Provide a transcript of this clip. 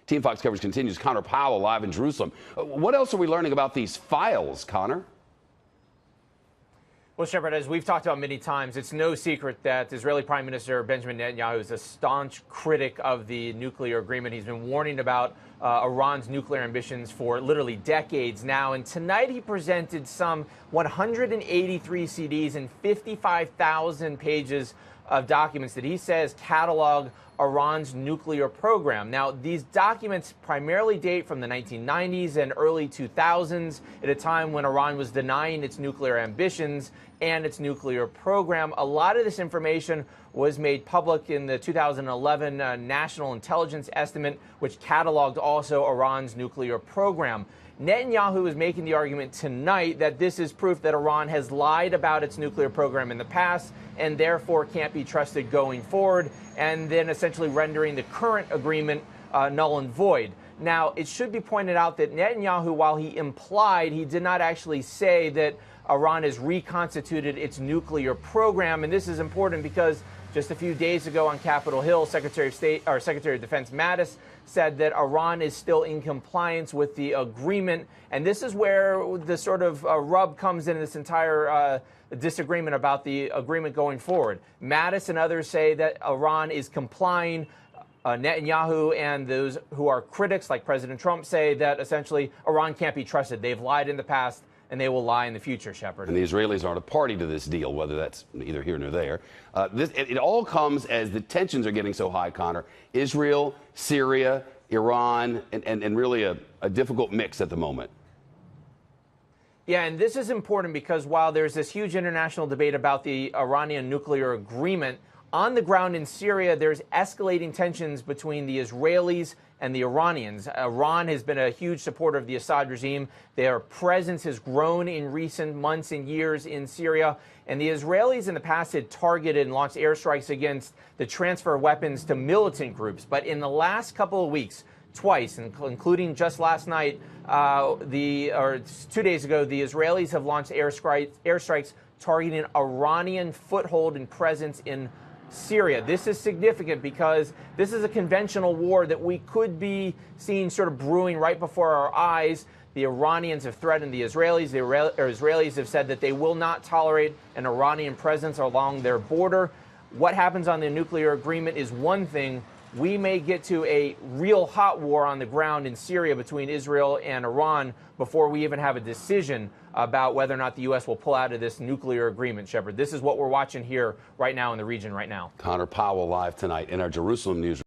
Team Fox coverage continues. Connor Powell live in Jerusalem. What else are we learning about these files, Connor? Well, Shepard, as we've talked about many times, it's no secret that Israeli Prime Minister Benjamin Netanyahu is a staunch critic of the nuclear agreement. He's been warning about Iran's nuclear ambitions for literally decades now. And tonight he presented some 183 CDs and 55,000 pages of documents that he says catalog Iran's nuclear program. Now, these documents primarily date from the 1990s and early 2000s, at a time when Iran was denying its nuclear ambitions and its nuclear program. A lot of this information was made public in the 2011 National Intelligence Estimate, which cataloged also Iran's nuclear program. Netanyahu is making the argument tonight that this is proof that Iran has lied about its nuclear program in the past and therefore can't be trusted going forward, and then essentially rendering the current agreement null and void. Now, it should be pointed out that Netanyahu, while he implied, he did not actually say that Iran has reconstituted its nuclear program. And this is important because just a few days ago on Capitol Hill, Secretary of Defense Mattis said that Iran is still in compliance with the agreement. And this is where the sort of rub comes in this entire disagreement about the agreement going forward. Mattis and others say that Iran is complying. Netanyahu and those who are critics, like President Trump, say that essentially Iran can't be trusted. They've lied in the past, and they will lie in the future, Shepard. And the Israelis aren't a party to this deal, whether that's neither here nor there. It all comes as the tensions are getting so high, Connor. Israel, Syria, Iran, and really a difficult mix at the moment. Yeah, and this is important because while there's this huge international debate about the Iranian nuclear agreement, on the ground in Syria, there's escalating tensions between the Israelis and the Iranians. Iran has been a huge supporter of the Assad regime. Their presence has grown in recent months and years in Syria. And the Israelis in the past had targeted and launched airstrikes against the transfer of weapons to militant groups. But in the last couple of weeks, twice, including just last night, 2 days ago, the Israelis have launched airstrikes targeting Iranian foothold and presence in Syria. This is significant because this is a conventional war that we could be seeing sort of brewing right before our eyes. The Iranians have threatened the Israelis. The Israelis have said that they will not tolerate an Iranian presence along their border. What happens on the nuclear agreement is one thing. We may get to a real hot war on the ground in Syria between Israel and Iran before we even have a decision about whether or not the U.S. will pull out of this nuclear agreement, Shepard. This is what we're watching here right now in the region right now. Connor Powell live tonight in our Jerusalem news.